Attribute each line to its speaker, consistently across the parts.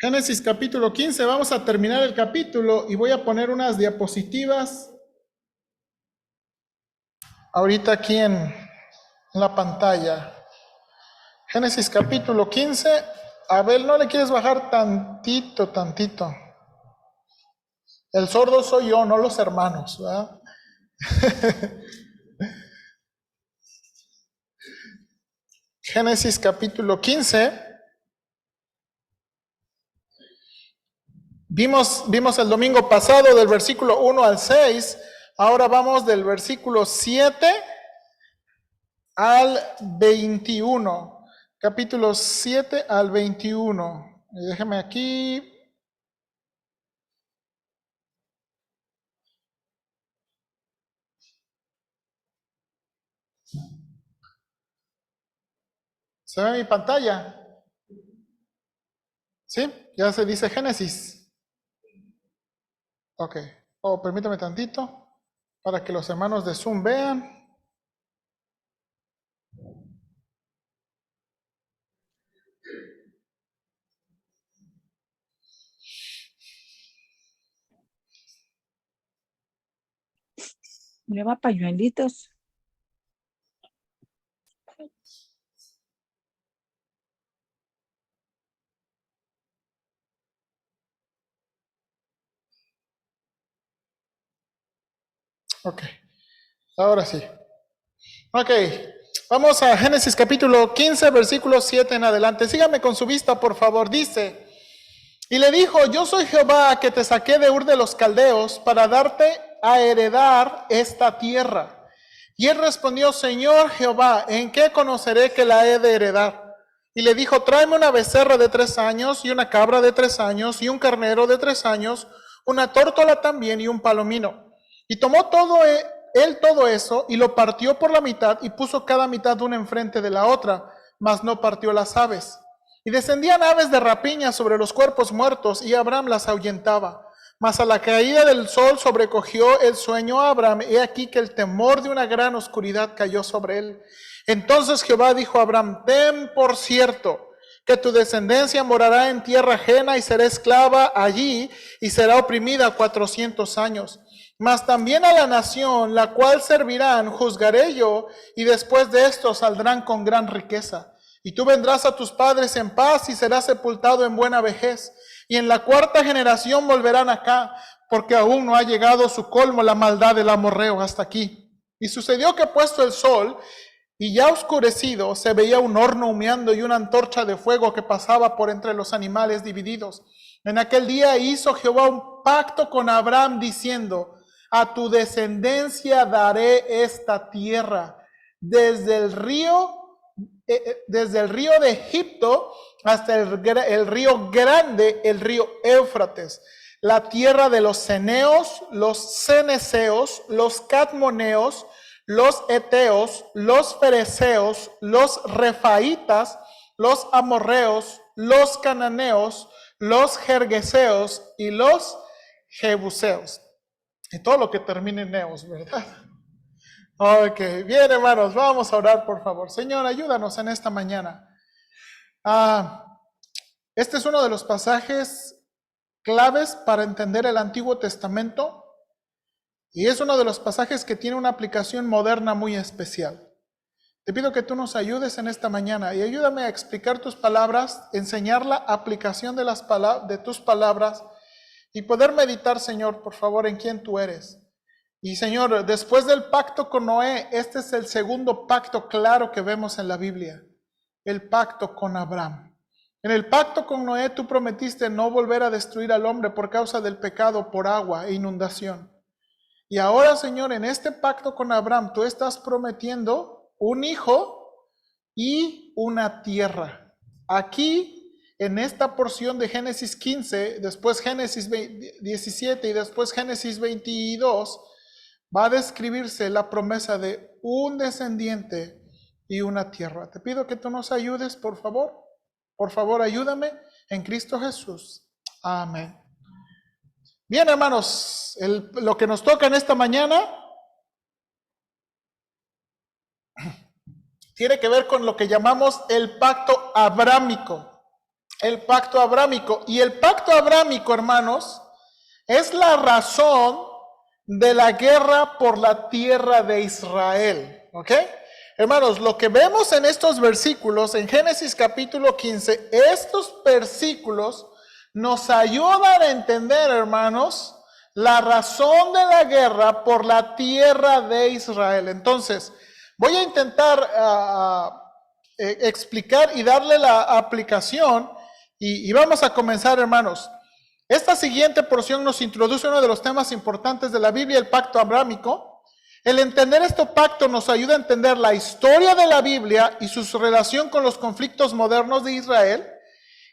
Speaker 1: Génesis capítulo 15, vamos a terminar el capítulo y voy a poner unas diapositivas ahorita aquí en la pantalla. Génesis capítulo 15, Abel, ¿no le quieres bajar tantito? El sordo soy yo, no los hermanos, ¿verdad? Génesis capítulo 15. Vimos el domingo pasado del versículo 1 al 6, ahora vamos del versículo 7 al 21. Capítulo 7 al 21. Déjeme aquí. ¿Se ve mi pantalla? ¿Sí? Ya se dice Génesis. Ok. Permítame tantito para que los hermanos de Zoom vean.
Speaker 2: Lleva pañuelitos.
Speaker 1: Ok. Ahora sí. Ok. Vamos a Génesis capítulo 15, versículo 7 en adelante. Sígame con su vista, por favor. Dice: y le dijo: yo soy Jehová que te saqué de Ur de los Caldeos para darte a heredar esta tierra. Y él respondió: Señor Jehová, ¿en qué conoceré que la he de heredar? Y le dijo: tráeme una becerra de 3 años, y una cabra de 3 años, y un carnero de 3 años, una tórtola también, y un palomino. Y tomó él todo eso, y lo partió por la mitad, y puso cada mitad una enfrente de la otra, mas no partió las aves. Y descendían aves de rapiña sobre los cuerpos muertos, y Abraham las ahuyentaba. Mas a la caída del sol sobrecogió el sueño a Abraham, y he aquí que el temor de una gran oscuridad cayó sobre él. Entonces Jehová dijo a Abraham: ten por cierto que tu descendencia morará en tierra ajena y será esclava allí y será oprimida 400 años. Mas también a la nación la cual servirán juzgaré yo, y después de esto saldrán con gran riqueza. Y tú vendrás a tus padres en paz y serás sepultado en buena vejez. Y en la 4ª generación volverán acá, porque aún no ha llegado su colmo la maldad del amorreo hasta aquí. Y sucedió que puesto el sol y ya oscurecido, se veía un horno humeando y una antorcha de fuego que pasaba por entre los animales divididos. En aquel día hizo Jehová un pacto con Abraham diciendo: a tu descendencia daré esta tierra, desde el río de Egipto hasta el río grande, el río Éufrates, la tierra de los ceneos, los ceneseos, los cadmoneos, los eteos, los fereceos, los refaitas, los amorreos, los cananeos, los jergueseos y los jebuseos. Y todo lo que termine en neos, ¿verdad? Ok, bien, hermanos, vamos a orar, por favor. Señor, ayúdanos en esta mañana. Este es uno de los pasajes claves para entender el Antiguo Testamento y es uno de los pasajes que tiene una aplicación moderna muy especial. Te pido que tú nos ayudes en esta mañana y ayúdame a explicar tus palabras, enseñar la aplicación de tus palabras y poder meditar, Señor, por favor, en quién tú eres. Y Señor, después del pacto con Noé, este es el segundo pacto claro que vemos en la Biblia, el pacto con Abraham. En el pacto con Noé tú prometiste no volver a destruir al hombre por causa del pecado por agua e inundación. Y ahora, Señor, en este pacto con Abraham tú estás prometiendo un hijo y una tierra. Aquí, en esta porción de Génesis 15, después Génesis 17 y después Génesis 22, va a describirse la promesa de un descendiente y una tierra. Te pido que tú nos ayudes, por favor. Por favor, ayúdame en Cristo Jesús. Amén. Bien, hermanos, lo que nos toca en esta mañana tiene que ver con lo que llamamos el pacto abrámico. el pacto abrámico. Y el pacto abrámico, hermanos, es la razón de la guerra por la tierra de Israel. ¿Ok? Hermanos, lo que vemos en estos versículos, en Génesis capítulo 15, estos versículos nos ayudan a entender, hermanos, la razón de la guerra por la tierra de Israel. Entonces, voy a intentar explicar y darle la aplicación y vamos a comenzar, hermanos. Esta siguiente porción nos introduce uno de los temas importantes de la Biblia, el pacto abrámico. El entender este pacto nos ayuda a entender la historia de la Biblia y su relación con los conflictos modernos de Israel.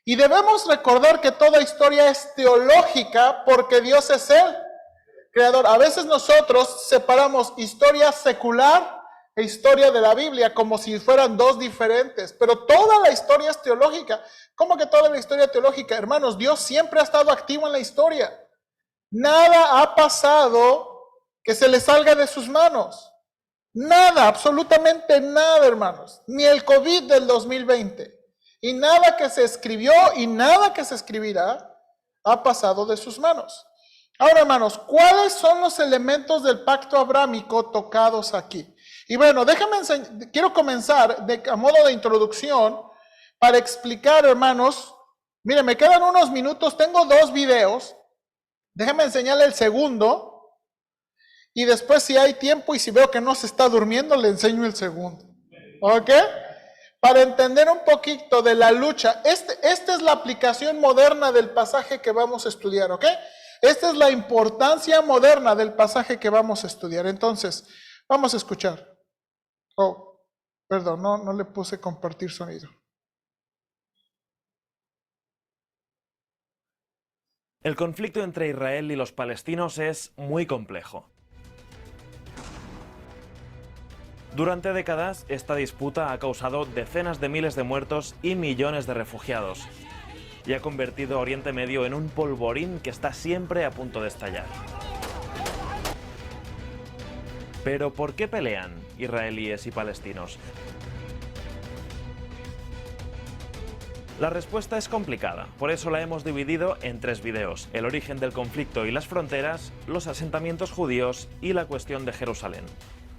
Speaker 1: Y debemos recordar que toda historia es teológica porque Dios es el creador. A veces nosotros separamos historia secular e historia de la Biblia como si fueran dos diferentes, pero toda la historia es teológica. ¿Cómo que toda la historia teológica? Hermanos, Dios siempre ha estado activo en la historia. Nada ha pasado que se le salga de sus manos. Nada, absolutamente nada, hermanos. Ni el COVID del 2020. Y nada que se escribió y nada que se escribirá ha pasado de sus manos. Ahora, hermanos, ¿cuáles son los elementos del pacto abrámico tocados aquí? Y bueno, quiero comenzar a modo de introducción para explicar, hermanos. Miren, me quedan unos minutos, tengo 2 videos. Déjenme enseñarle el segundo. Y después, si hay tiempo y si veo que no se está durmiendo, le enseño el segundo. ¿Ok? Para entender un poquito de la lucha. Esta es la aplicación moderna del pasaje que vamos a estudiar. ¿Ok? Esta es la importancia moderna del pasaje que vamos a estudiar. Entonces, vamos a escuchar. Oh, perdón, no le puse compartir sonido.
Speaker 3: El conflicto entre Israel y los palestinos es muy complejo. Durante décadas, esta disputa ha causado decenas de miles de muertos y millones de refugiados, y ha convertido a Oriente Medio en un polvorín que está siempre a punto de estallar. Pero ¿por qué pelean israelíes y palestinos? La respuesta es complicada, por eso la hemos dividido en 3 videos: el origen del conflicto y las fronteras, los asentamientos judíos y la cuestión de Jerusalén.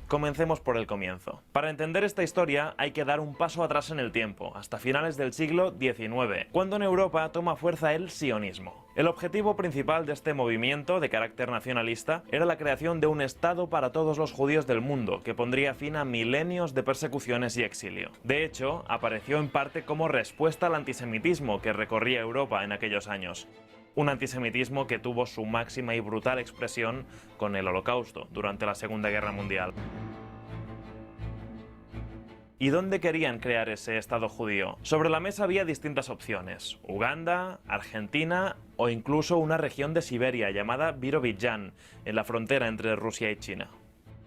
Speaker 3: Comencemos por el comienzo. Para entender esta historia hay que dar un paso atrás en el tiempo, hasta finales del siglo XIX, cuando en Europa toma fuerza el sionismo. El objetivo principal de este movimiento de carácter nacionalista era la creación de un Estado para todos los judíos del mundo, que pondría fin a milenios de persecuciones y exilio. De hecho, apareció en parte como respuesta al antisemitismo que recorría Europa en aquellos años. Un antisemitismo que tuvo su máxima y brutal expresión con el Holocausto durante la Segunda Guerra Mundial. ¿Y dónde querían crear ese Estado judío? Sobre la mesa había distintas opciones: Uganda, Argentina o incluso una región de Siberia llamada Birobidzhan, en la frontera entre Rusia y China.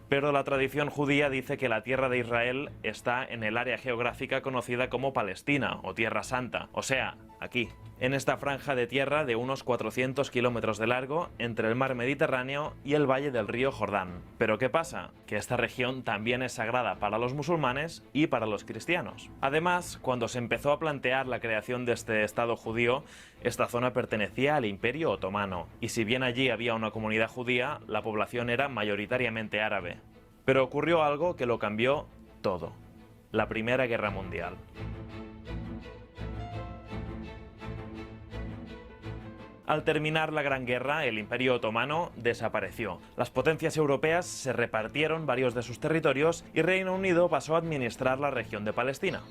Speaker 3: Pero la tradición judía dice que la tierra de Israel está en el área geográfica conocida como Palestina o Tierra Santa, o sea, aquí, en esta franja de tierra de unos 400 kilómetros de largo entre el mar Mediterráneo y el valle del río Jordán. Pero ¿qué pasa? Que esta región también es sagrada para los musulmanes y para los cristianos. Además, cuando se empezó a plantear la creación de este Estado judío, esta zona pertenecía al Imperio Otomano, y si bien allí había una comunidad judía, la población era mayoritariamente árabe. Pero ocurrió algo que lo cambió todo: la Primera Guerra Mundial. Al terminar la Gran Guerra, el Imperio Otomano desapareció. Las potencias europeas se repartieron varios de sus territorios y Reino Unido pasó a administrar la región de Palestina.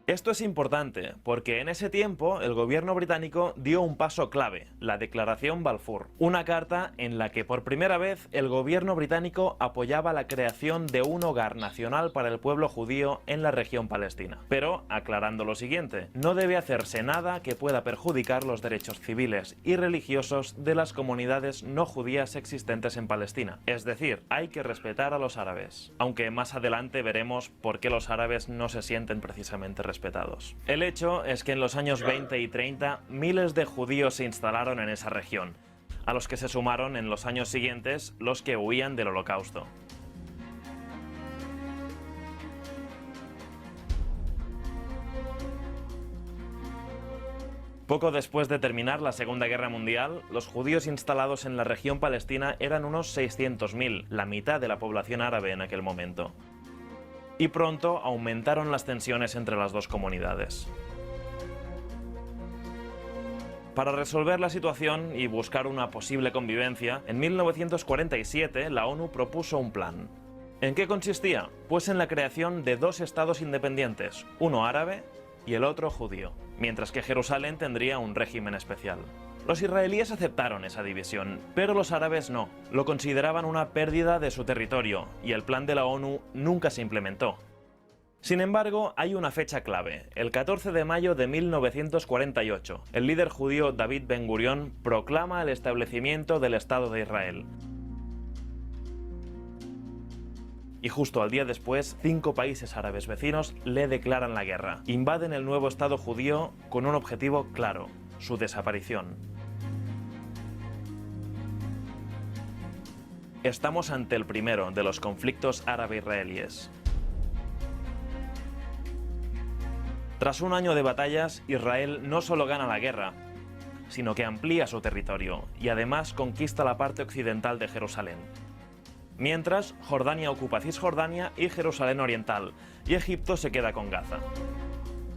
Speaker 3: Esto es importante porque en ese tiempo el gobierno británico dio un paso clave: la Declaración Balfour, una carta en la que por primera vez el gobierno británico apoyaba la creación de un hogar nacional para el pueblo judío en la región palestina. Pero aclarando lo siguiente: no debe hacerse nada que pueda perjudicar los derechos civiles y religiosos de las comunidades no judías existentes en Palestina. Es decir, hay que respetar a los árabes. Aunque más adelante veremos por qué los árabes no se sienten precisamente respetados. El hecho es que en los años 20 y 30 miles de judíos se instalaron en esa región, a los que se sumaron en los años siguientes los que huían del Holocausto. Poco después de terminar la Segunda Guerra Mundial, los judíos instalados en la región palestina eran unos 600.000, la mitad de la población árabe en aquel momento. Y pronto aumentaron las tensiones entre las dos comunidades. Para resolver la situación y buscar una posible convivencia, en 1947 la ONU propuso un plan. ¿En qué consistía? Pues en la creación de dos estados independientes, uno árabe y el otro judío, mientras que Jerusalén tendría un régimen especial. Los israelíes aceptaron esa división, pero los árabes no. Lo consideraban una pérdida de su territorio y el plan de la ONU nunca se implementó. Sin embargo, hay una fecha clave, el 14 de mayo de 1948. El líder judío David Ben Gurión proclama el establecimiento del Estado de Israel. Y justo al día después, 5 países árabes vecinos le declaran la guerra. Invaden el nuevo Estado judío con un objetivo claro, su desaparición. Estamos ante el primero de los conflictos árabe-israelíes. Tras un año de batallas, Israel no solo gana la guerra, sino que amplía su territorio y además conquista la parte occidental de Jerusalén. Mientras, Jordania ocupa Cisjordania y Jerusalén Oriental, y Egipto se queda con Gaza.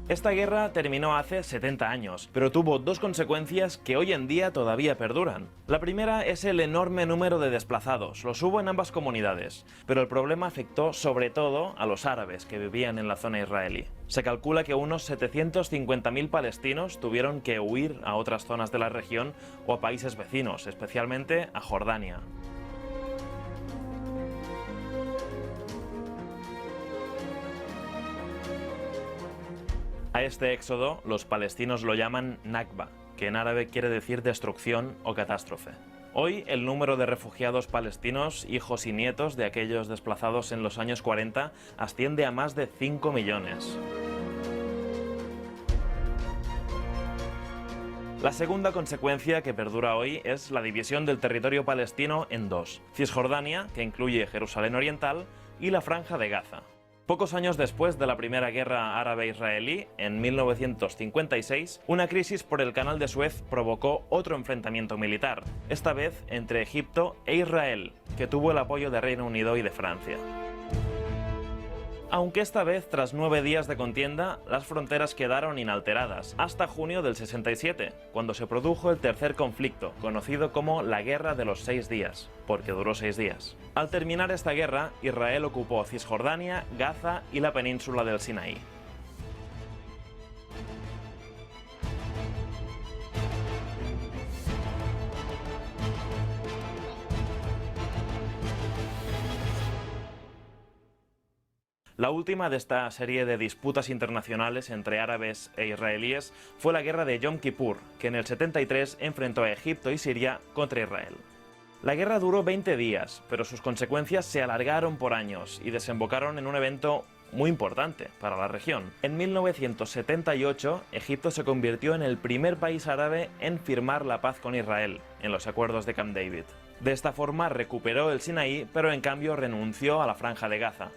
Speaker 3: Esta guerra terminó hace 70 años, pero tuvo dos consecuencias que hoy en día todavía perduran. La primera es el enorme número de desplazados, los hubo en ambas comunidades, pero el problema afectó sobre todo a los árabes que vivían en la zona israelí. Se calcula que unos 750.000 palestinos tuvieron que huir a otras zonas de la región o a países vecinos, especialmente a Jordania. A este éxodo los palestinos lo llaman Nakba, que en árabe quiere decir destrucción o catástrofe. Hoy el número de refugiados palestinos, hijos y nietos de aquellos desplazados en los años 40, asciende a más de 5 millones. La segunda consecuencia que perdura hoy es la división del territorio palestino en dos: Cisjordania, que incluye Jerusalén Oriental, y la Franja de Gaza. Pocos años después de la Primera Guerra Árabe-Israelí, en 1956, una crisis por el Canal de Suez provocó otro enfrentamiento militar, esta vez entre Egipto e Israel, que tuvo el apoyo de Reino Unido y de Francia. Aunque esta vez, tras 9 días de contienda, las fronteras quedaron inalteradas, hasta junio del 67, cuando se produjo el tercer conflicto, conocido como la Guerra de los 6 días, porque duró 6 días. Al terminar esta guerra, Israel ocupó Cisjordania, Gaza y la península del Sinaí. La última de esta serie de disputas internacionales entre árabes e israelíes fue la guerra de Yom Kippur, que en el 73 enfrentó a Egipto y Siria contra Israel. La guerra duró 20 días, pero sus consecuencias se alargaron por años y desembocaron en un evento muy importante para la región. En 1978, Egipto se convirtió en el primer país árabe en firmar la paz con Israel, en los acuerdos de Camp David. De esta forma recuperó el Sinaí, pero en cambio renunció a la Franja de Gaza.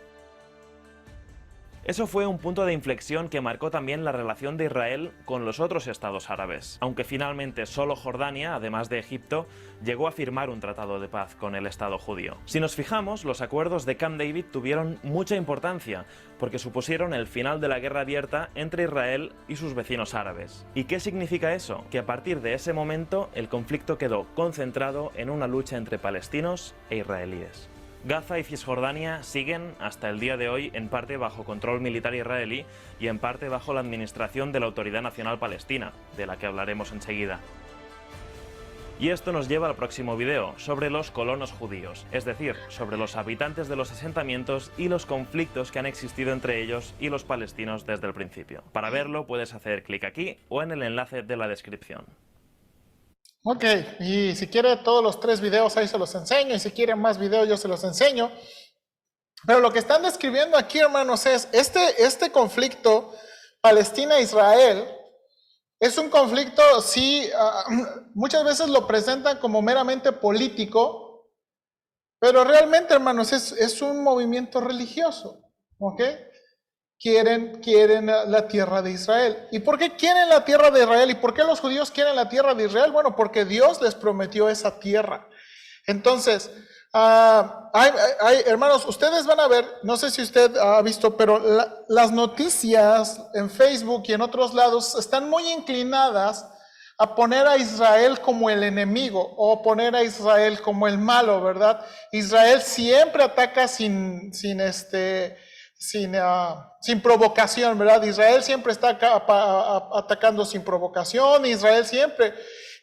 Speaker 3: Eso fue un punto de inflexión que marcó también la relación de Israel con los otros estados árabes, aunque finalmente solo Jordania, además de Egipto, llegó a firmar un tratado de paz con el Estado judío. Si nos fijamos, los acuerdos de Camp David tuvieron mucha importancia, porque supusieron el final de la guerra abierta entre Israel y sus vecinos árabes. ¿Y qué significa eso? Que a partir de ese momento el conflicto quedó concentrado en una lucha entre palestinos e israelíes. Gaza y Cisjordania siguen hasta el día de hoy en parte bajo control militar israelí y en parte bajo la administración de la Autoridad Nacional Palestina, de la que hablaremos enseguida. Y esto nos lleva al próximo video, sobre los colonos judíos, es decir, sobre los habitantes de los asentamientos y los conflictos que han existido entre ellos y los palestinos desde el principio. Para verlo puedes hacer clic aquí o en el enlace de la descripción.
Speaker 1: Ok, y si quiere todos los 3 videos ahí se los enseño, y si quieren más videos yo se los enseño. Pero lo que están describiendo aquí, hermanos, es este conflicto Palestina-Israel es un conflicto, sí, muchas veces lo presentan como meramente político, pero realmente, hermanos, es un movimiento religioso, ¿ok? quieren la tierra de Israel. ¿Y por qué quieren la tierra de Israel? ¿Y por qué los judíos quieren la tierra de Israel? Bueno, porque Dios les prometió esa tierra. Entonces, hermanos, ustedes van a ver, no sé si usted ha visto, pero las noticias en Facebook y en otros lados están muy inclinadas a poner a Israel como el enemigo o poner a Israel como el malo, ¿verdad? Israel siempre ataca sin provocación, ¿verdad? Israel siempre está atacando sin provocación, Israel siempre.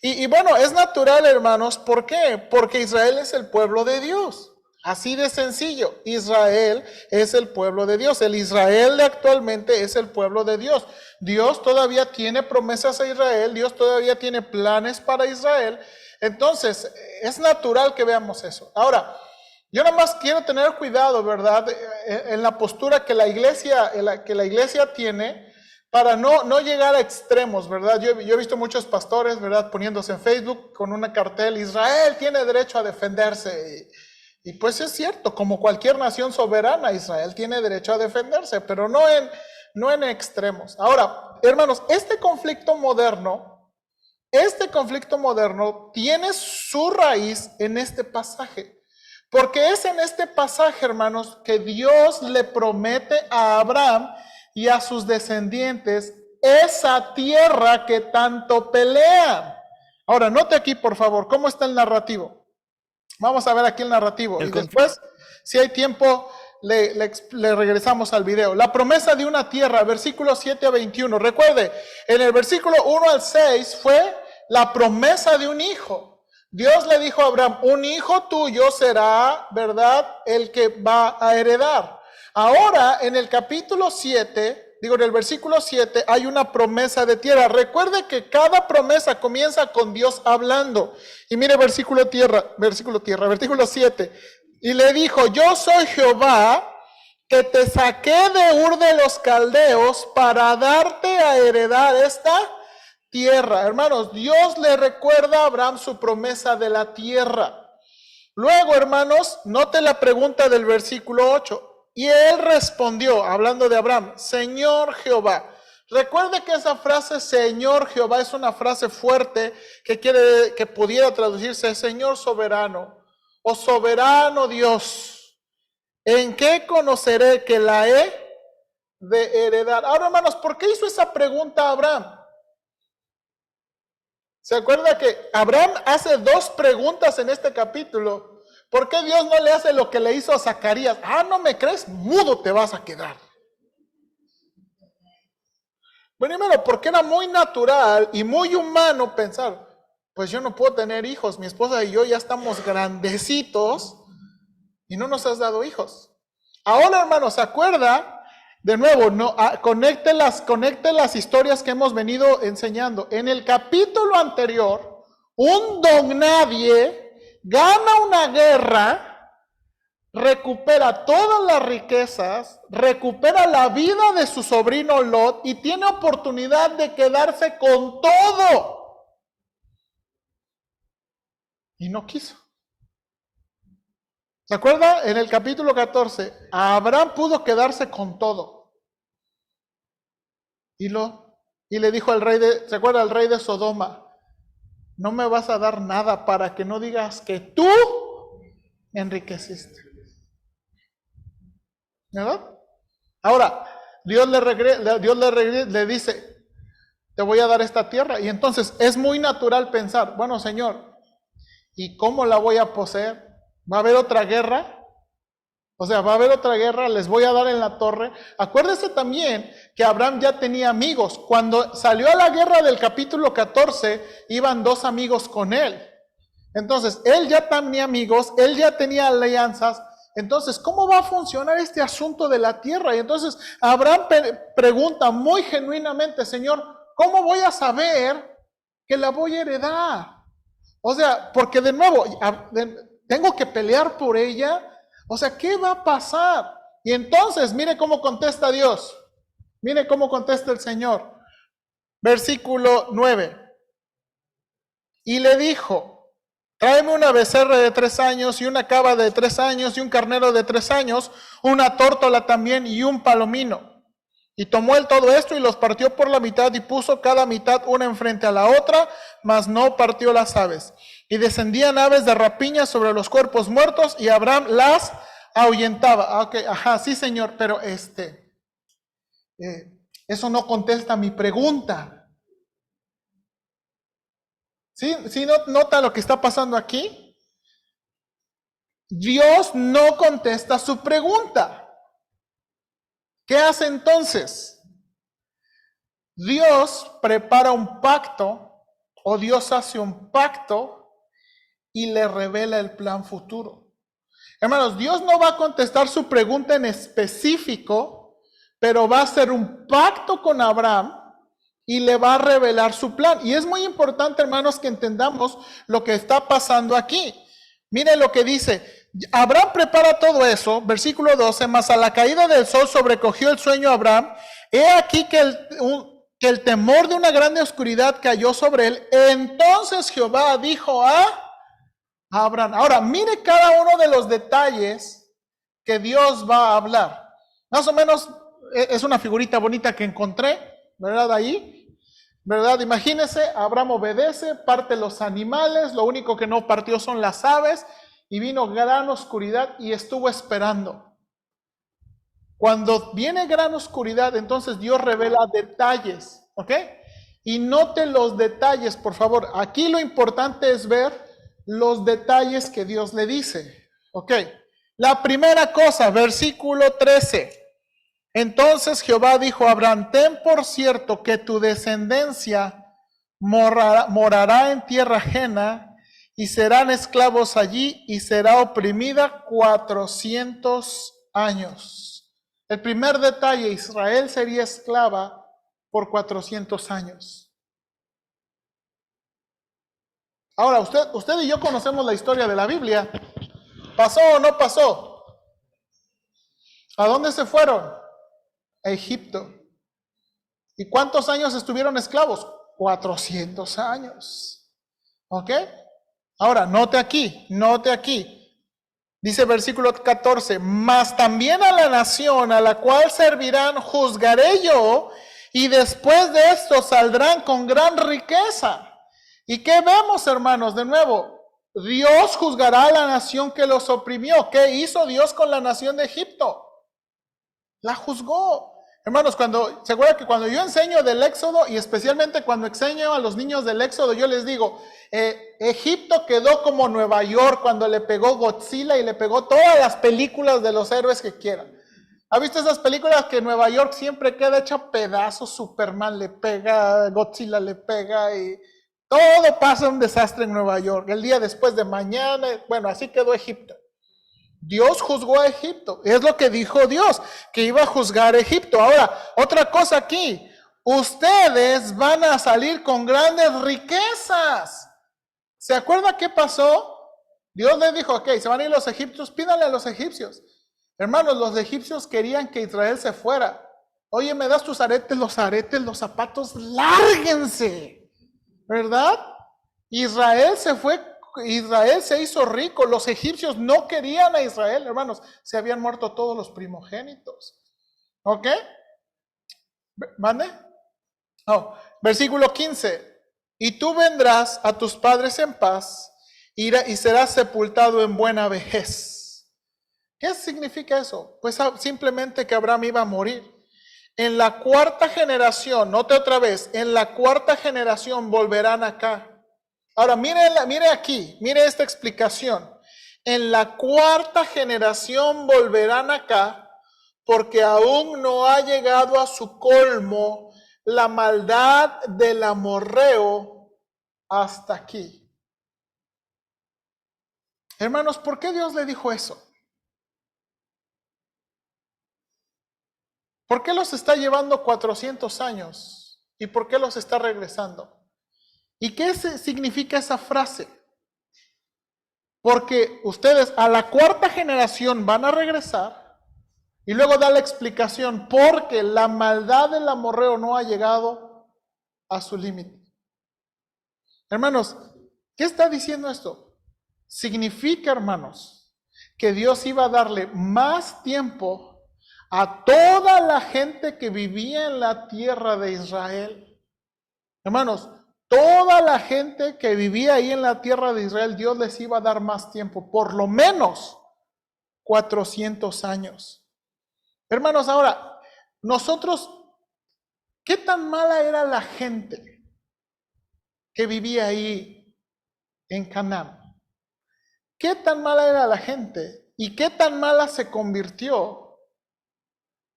Speaker 1: Y bueno, es natural, hermanos, ¿por qué? Porque Israel es el pueblo de Dios. Así de sencillo, Israel es el pueblo de Dios. El Israel de actualmente es el pueblo de Dios. Dios todavía tiene promesas a Israel, Dios todavía tiene planes para Israel. Entonces, es natural que veamos eso. Ahora, yo nada más quiero tener cuidado, ¿verdad? En la postura que la iglesia tiene para no llegar a extremos, ¿verdad? Yo he visto muchos pastores, ¿verdad? Poniéndose en Facebook con una cartel, Israel tiene derecho a defenderse. Y pues es cierto, como cualquier nación soberana, Israel tiene derecho a defenderse, pero no en extremos. Ahora, hermanos, este conflicto moderno tiene su raíz en este pasaje. Porque es en este pasaje, hermanos, que Dios le promete a Abraham y a sus descendientes esa tierra que tanto pelean. Ahora, note aquí, por favor, cómo está el narrativo. Vamos a ver aquí el narrativo. Y después, si hay tiempo, le regresamos al video. La promesa de una tierra, versículos 7 a 21. Recuerde, en el versículo 1 al 6 fue la promesa de un hijo. Dios le dijo a Abraham, un hijo tuyo será, ¿verdad?, el que va a heredar. Ahora, en el capítulo 7, en el versículo 7, hay una promesa de tierra. Recuerde que cada promesa comienza con Dios hablando. Y mire versículo 7. Y le dijo, yo soy Jehová, que te saqué de Ur de los Caldeos para darte a heredar esta tierra. Hermanos, Dios le recuerda a Abraham su promesa de la tierra. Luego, hermanos, note la pregunta del versículo 8. Y él respondió, hablando de Abraham, Señor Jehová. Recuerde que esa frase, Señor Jehová, es una frase fuerte que pudiera traducirse Señor soberano o soberano Dios. ¿En qué conoceré que la he de heredar? Ahora, hermanos, ¿por qué hizo esa pregunta a Abraham? ¿Se acuerda que Abraham hace dos preguntas en este capítulo? ¿Por qué Dios no le hace lo que le hizo a Zacarías? ¿No me crees? Mudo te vas a quedar. Primero, porque era muy natural y muy humano pensar, pues yo no puedo tener hijos, mi esposa y yo ya estamos grandecitos y no nos has dado hijos. Ahora, hermanos, ¿se acuerda? De nuevo, conecte las historias que hemos venido enseñando. En el capítulo anterior, un don nadie gana una guerra, recupera todas las riquezas, recupera la vida de su sobrino Lot y tiene oportunidad de quedarse con todo. Y no quiso. ¿Se acuerda? En el capítulo 14, Abraham pudo quedarse con todo. Y le dijo al rey ¿se acuerda? Al rey de Sodoma, no me vas a dar nada para que no digas que tú enriqueciste. ¿Verdad? Ahora, Dios le dice, te voy a dar esta tierra. Y entonces es muy natural pensar, bueno, Señor, ¿y cómo la voy a poseer? ¿Va a haber otra guerra? O sea, va a haber otra guerra, les voy a dar en la torre. Acuérdese también que Abraham ya tenía amigos. Cuando salió a la guerra del capítulo 14, iban 2 amigos con él. Entonces, él ya tenía amigos, él ya tenía alianzas. Entonces, ¿cómo va a funcionar este asunto de la tierra? Y entonces, Abraham pregunta muy genuinamente, Señor, ¿cómo voy a saber que la voy a heredar? O sea, porque de nuevo, tengo que pelear por ella. O sea, ¿qué va a pasar? Y entonces, mire cómo contesta Dios. Mire cómo contesta el Señor. Versículo 9. Y le dijo, tráeme una becerra de 3 años y una cabra de 3 años y un carnero de 3 años, una tórtola también y un palomino. Y tomó él todo esto y los partió por la mitad y puso cada mitad una enfrente a la otra, mas no partió las aves. Y descendían aves de rapiña sobre los cuerpos muertos y Abraham las ahuyentaba. Okay, ajá, sí señor, pero eso no contesta mi pregunta. ¿Sí nota lo que está pasando aquí? Dios no contesta su pregunta. ¿Qué hace entonces? Dios prepara un pacto o Dios hace un pacto y le revela el plan futuro. Hermanos, Dios no va a contestar su pregunta en específico, pero va a hacer un pacto con Abraham y le va a revelar su plan. Y es muy importante, hermanos, que entendamos lo que está pasando aquí. Miren lo que dice. Abraham prepara todo eso, versículo 12, mas a la caída del sol sobrecogió el sueño a Abraham. He aquí que el temor de una grande oscuridad cayó sobre él. Entonces Jehová dijo a Abraham. Ahora, mire cada uno de los detalles que Dios va a hablar. Más o menos es una figurita bonita que encontré, ¿verdad? Ahí, ¿verdad? Imagínense, Abraham obedece, parte los animales, lo único que no partió son las aves, y vino gran oscuridad y estuvo esperando. Cuando viene gran oscuridad, entonces Dios revela detalles, ¿ok? Y note los detalles, por favor. Aquí lo importante es ver los detalles que Dios le dice, ¿ok? La primera cosa, versículo 13. Entonces Jehová dijo a Abraham, ten por cierto que tu descendencia morará en tierra ajena y serán esclavos allí y será oprimida 400 años. El primer detalle, Israel sería esclava por 400 años. Ahora, usted y yo conocemos la historia de la Biblia. ¿Pasó o no pasó? ¿A dónde se fueron? A Egipto. ¿Y cuántos años estuvieron esclavos? 400 años. ¿Ok? Ahora, note aquí. Dice versículo 14, mas también a la nación a la cual servirán juzgaré yo, y después de esto saldrán con gran riqueza. ¿Y qué vemos, hermanos? De nuevo, Dios juzgará a la nación que los oprimió. ¿Qué hizo Dios con la nación de Egipto? La juzgó. Hermanos, ¿se acuerdan que cuando yo enseño del Éxodo, y especialmente cuando enseño a los niños del Éxodo, yo les digo, Egipto quedó como Nueva York cuando le pegó Godzilla y le pegó todas las películas de los héroes que quieran. ¿Ha visto esas películas que Nueva York siempre queda hecha pedazos? Superman le pega, Godzilla le pega y todo pasa un desastre en Nueva York. El día después de mañana, bueno, así quedó Egipto. Dios juzgó a Egipto. Es lo que dijo Dios, que iba a juzgar a Egipto. Ahora, otra cosa aquí. Ustedes van a salir con grandes riquezas. ¿Se acuerda qué pasó? Dios les dijo, ok, se van a ir los egipcios, pídanle a los egipcios. Hermanos, los egipcios querían que Israel se fuera. Oye, ¿me das tus aretes, los zapatos? ¡Lárguense! ¿Verdad? Israel se fue. Israel se hizo rico. Los egipcios no querían a Israel, hermanos. Se habían muerto todos los primogénitos. ¿Ok? ¿Mande? Oh, versículo 15. Y tú vendrás a tus padres en paz y serás sepultado en buena vejez. ¿Qué significa eso? Pues simplemente que Abraham iba a morir. En la cuarta generación, note otra vez, en la cuarta generación volverán acá. Ahora, mire aquí, mire esta explicación. En la cuarta generación volverán acá porque aún no ha llegado a su colmo la maldad del amorreo hasta aquí. Hermanos, ¿por qué Dios le dijo eso? ¿Por qué los está llevando 400 años? ¿Y por qué los está regresando? ¿Y qué significa esa frase? Porque ustedes a la cuarta generación van a regresar y luego da la explicación porque la maldad del amorreo no ha llegado a su límite. Hermanos, ¿qué está diciendo esto? Significa, hermanos, que Dios iba a darle más tiempo a toda la gente que vivía en la tierra de Israel. Hermanos, toda la gente que vivía ahí en la tierra de Israel, Dios les iba a dar más tiempo, por lo menos 400 años. Hermanos, ahora, nosotros, ¿qué tan mala era la gente que vivía ahí en Canaán? ¿Qué tan mala era la gente? ¿Y qué tan mala se convirtió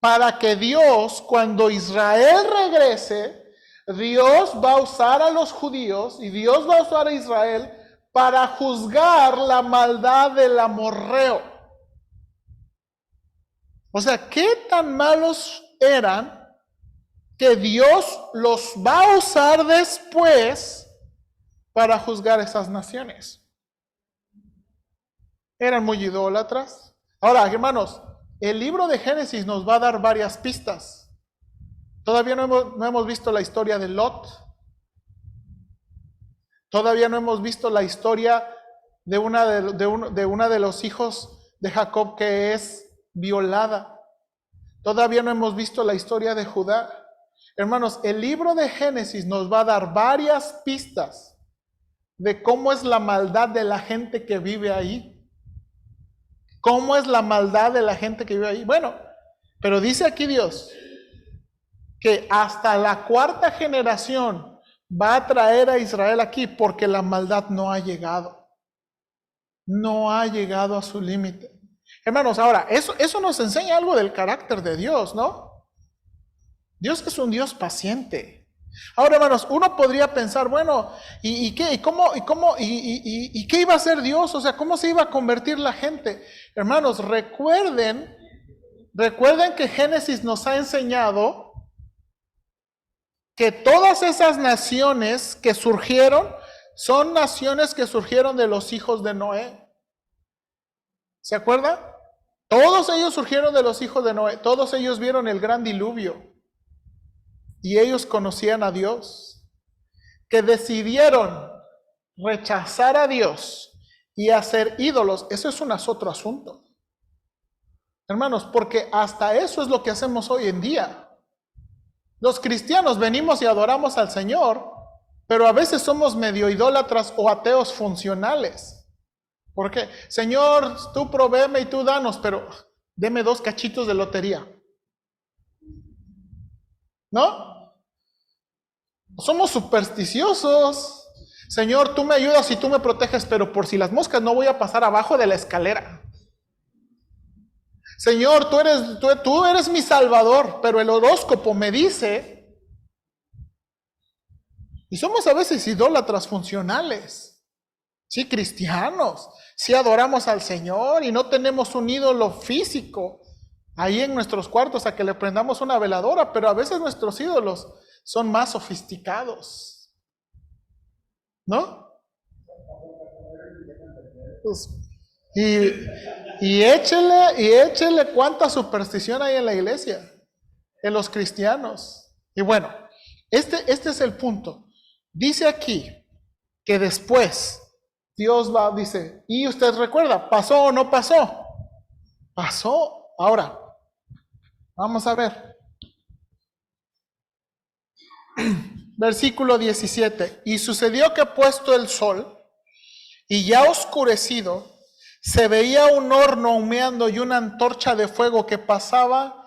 Speaker 1: para que Dios, cuando Israel regrese, Dios va a usar a los judíos y Dios va a usar a Israel para juzgar la maldad del amorreo? O sea, ¿qué tan malos eran que Dios los va a usar después para juzgar esas naciones? Eran muy idólatras. Ahora, hermanos, el libro de Génesis nos va a dar varias pistas. Todavía no hemos visto la historia de Lot. Todavía no hemos visto la historia de una de los hijos de Jacob que es violada. Todavía no hemos visto la historia de Judá. Hermanos, el libro de Génesis nos va a dar varias pistas de cómo es la maldad de la gente que vive ahí. ¿Cómo es la maldad de la gente que vive ahí? Bueno, pero dice aquí Dios que hasta la 4ª generación va a traer a Israel aquí porque la maldad no ha llegado. No ha llegado a su límite. Hermanos, ahora, eso nos enseña algo del carácter de Dios, ¿no? Dios es un Dios paciente. Ahora, hermanos, uno podría pensar, bueno, ¿y qué? ¿Y qué iba a hacer Dios? O sea, ¿cómo se iba a convertir la gente? Hermanos, recuerden que Génesis nos ha enseñado que todas esas naciones que surgieron son naciones que surgieron de los hijos de Noé. ¿Se acuerdan? Todos ellos surgieron de los hijos de Noé. Todos ellos vieron el gran diluvio. Y ellos conocían a Dios. Que decidieron rechazar a Dios y hacer ídolos. Eso es otro asunto. Hermanos, porque hasta eso es lo que hacemos hoy en día. Los cristianos venimos y adoramos al Señor, pero a veces somos medio idólatras o ateos funcionales. ¿Por qué? Señor, tú provéeme y tú danos, pero deme 2 cachitos de lotería. ¿No? Somos supersticiosos. Señor, tú me ayudas y tú me proteges, pero por si las moscas no voy a pasar abajo de la escalera. Señor, tú eres mi salvador, pero el horóscopo me dice. Y somos a veces idólatras funcionales. Sí, cristianos. Sí adoramos al Señor y no tenemos un ídolo físico ahí en nuestros cuartos a que le prendamos una veladora, pero a veces nuestros ídolos son más sofisticados. ¿No? Pues, y échele cuánta superstición hay en la iglesia, en los cristianos. Y bueno, este es el punto. Dice aquí que después Dios dice, y usted recuerda, ¿pasó o no pasó? Pasó. Ahora, vamos a ver. Versículo 17. Y sucedió que puesto el sol y ya oscurecido, se veía un horno humeando y una antorcha de fuego que pasaba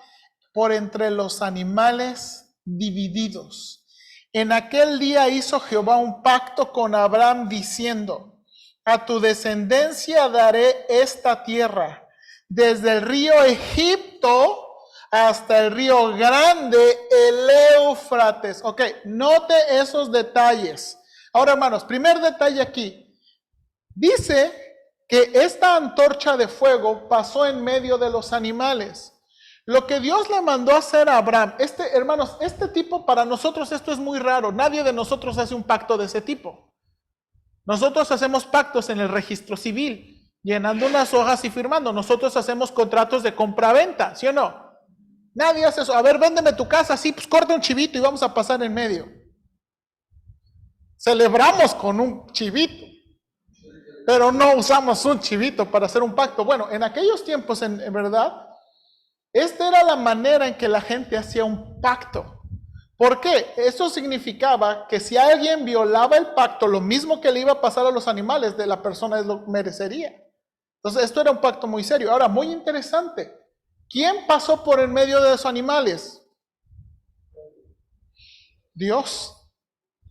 Speaker 1: por entre los animales divididos. En aquel día hizo Jehová un pacto con Abraham diciendo, a tu descendencia daré esta tierra, desde el río Egipto hasta el río grande, el Éufrates. Ok, note esos detalles. Ahora, hermanos, primer detalle aquí. Dice que esta antorcha de fuego pasó en medio de los animales. Lo que Dios le mandó a hacer a Abraham, hermanos, este tipo para nosotros esto es muy raro. Nadie de nosotros hace un pacto de ese tipo. Nosotros hacemos pactos en el registro civil, llenando unas hojas y firmando. Nosotros hacemos contratos de compra-venta, ¿sí o no? Nadie hace eso. A ver, véndeme tu casa, sí, pues corta un chivito y vamos a pasar en medio. Celebramos con un chivito, pero no usamos un chivito para hacer un pacto. Bueno, en aquellos tiempos, en verdad, Esta era la manera en que la gente hacía un pacto. ¿Por qué? Eso significaba que si alguien violaba el pacto, lo mismo que le iba a pasar a los animales, de la persona lo merecería. Entonces, esto era un pacto muy serio. Ahora, muy interesante. ¿Quién pasó por el medio de los animales? Dios.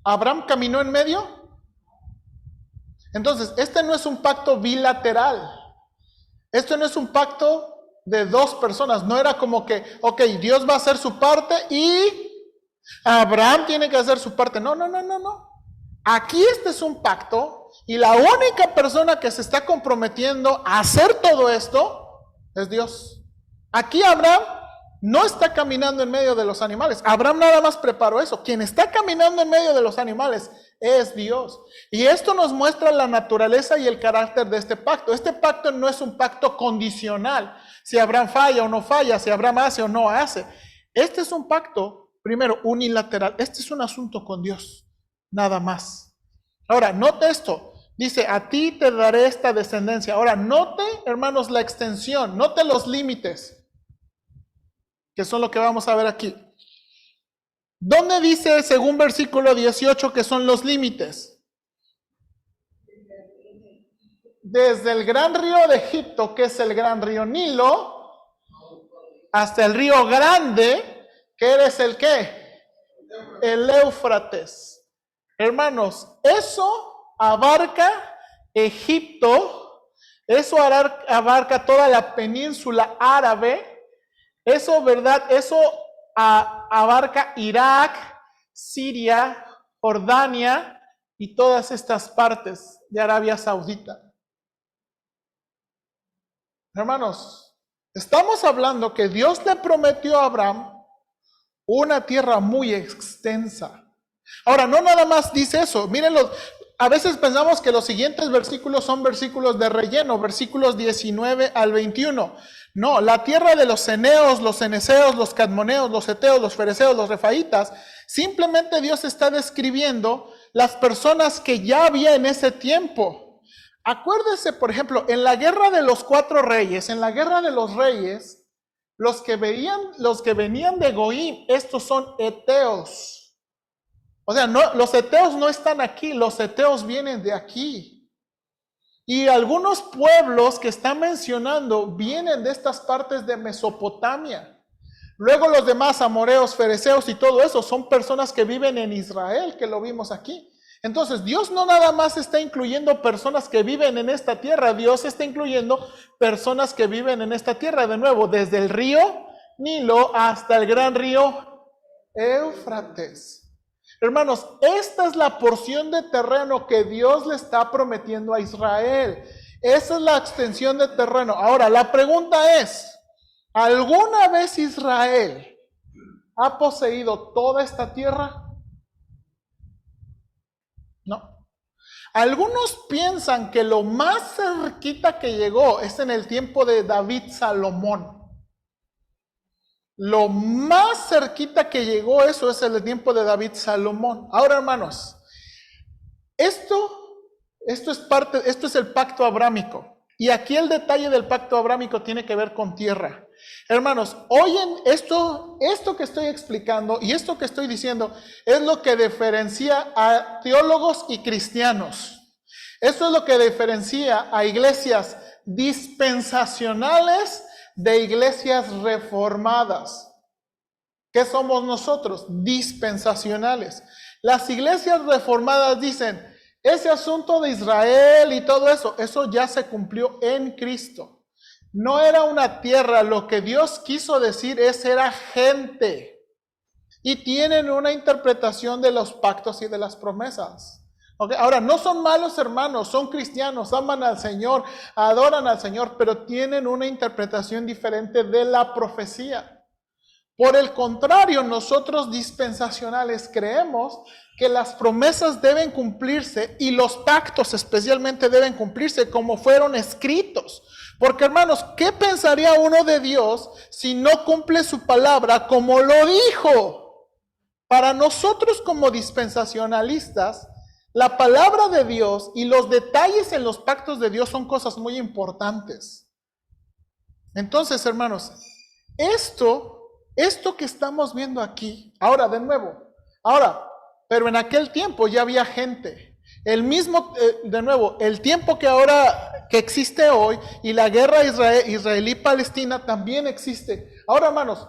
Speaker 1: ¿Abraham caminó en medio? Entonces, este no es un pacto bilateral. Esto no es un pacto de dos personas. No era como que, ok, Dios va a hacer su parte y Abraham tiene que hacer su parte. No. Aquí este es un pacto y la única persona que se está comprometiendo a hacer todo esto es Dios. Aquí Abraham no está caminando en medio de los animales. Abraham nada más preparó eso. Quien está caminando en medio de los animales es Dios. Y esto nos muestra la naturaleza y el carácter de este pacto. Este pacto no es un pacto condicional. Si Abraham falla o no falla, si Abraham hace o no hace. Este es un pacto, primero, unilateral. Este es un asunto con Dios, nada más. Ahora, note esto. Dice, a ti te daré esta descendencia. Ahora, note, hermanos, la extensión. Note los límites, que son lo que vamos a ver aquí. ¿Dónde dice, según versículo 18, que son los límites? Desde el gran río de Egipto, que es el gran río Nilo, hasta el río grande, que eres el ¿qué? El Éufrates. Hermanos, eso abarca Egipto, eso abarca toda la península árabe. Eso, ¿verdad? Eso abarca Irak, Siria, Jordania y todas estas partes de Arabia Saudita. Hermanos, estamos hablando que Dios le prometió a Abraham una tierra muy extensa. Ahora, no nada más dice eso. Mírenlo. A veces pensamos que los siguientes versículos son versículos de relleno, versículos 19 al 21. No, la tierra de los ceneos, los ceneseos, los cadmoneos, los heteos, los fereceos, los refaitas, simplemente Dios está describiendo las personas que ya había en ese tiempo. Acuérdese, por ejemplo, en la guerra de los 4 reyes, en la guerra de los reyes, los que venían de Goim, estos son heteos. O sea, no, los heteos no están aquí, los heteos vienen de aquí. Y algunos pueblos que están mencionando vienen de estas partes de Mesopotamia. Luego los demás amoreos, fereceos y todo eso son personas que viven en Israel, que lo vimos aquí. Entonces Dios no nada más está incluyendo personas que viven en esta tierra, Dios está incluyendo personas que viven en esta tierra, de nuevo, desde el río Nilo hasta el gran río Éufrates. Hermanos, esta es la porción de terreno que Dios le está prometiendo a Israel. Esa es la extensión de terreno. Ahora, la pregunta es, ¿alguna vez Israel ha poseído toda esta tierra? No. Algunos piensan que lo más cerquita que llegó es en el tiempo de David Salomón. Lo más cerquita que llegó eso es el tiempo de David Salomón. Ahora, hermanos, esto es el pacto abrámico. Y aquí el detalle del pacto abrámico tiene que ver con tierra. Hermanos, oyen esto que estoy explicando y esto que estoy diciendo es lo que diferencia a teólogos y cristianos. Esto es lo que diferencia a iglesias dispensacionales de iglesias reformadas. ¿Qué somos nosotros? Dispensacionales. Las iglesias reformadas dicen, ese asunto de Israel y todo eso, eso ya se cumplió en Cristo. No era una tierra, lo que Dios quiso decir era gente. Y tienen una interpretación de los pactos y de las promesas. Okay. Ahora, no son malos hermanos, son cristianos, aman al Señor, adoran al Señor, pero tienen una interpretación diferente de la profecía. Por el contrario, nosotros dispensacionales creemos que las promesas deben cumplirse y los pactos especialmente deben cumplirse como fueron escritos. Porque hermanos, ¿qué pensaría uno de Dios si no cumple su palabra como lo dijo? Para nosotros como dispensacionalistas, la palabra de Dios y los detalles en los pactos de Dios son cosas muy importantes. Entonces, hermanos, Esto que estamos viendo aquí, ahora de nuevo, pero en aquel tiempo ya había gente. El mismo, de nuevo, el tiempo que existe hoy y la guerra israelí-palestina también existe. Ahora, hermanos,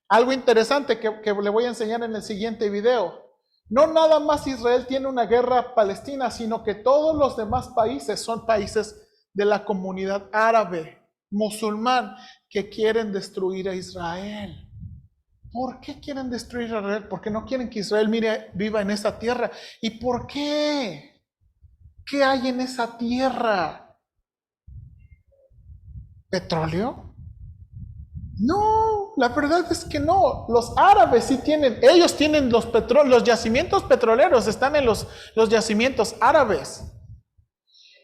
Speaker 1: algo interesante que le voy a enseñar en el siguiente video. No nada más Israel tiene una guerra palestina, sino que todos los demás países son países de la comunidad árabe, musulmán, que quieren destruir a Israel. ¿Por qué quieren destruir a Israel? Porque no quieren que Israel viva en esa tierra. ¿Y por qué? ¿Qué hay en esa tierra? ¿Petróleo? No, la verdad es que no. Los árabes sí tienen, ellos tienen los yacimientos petroleros, están en los yacimientos árabes.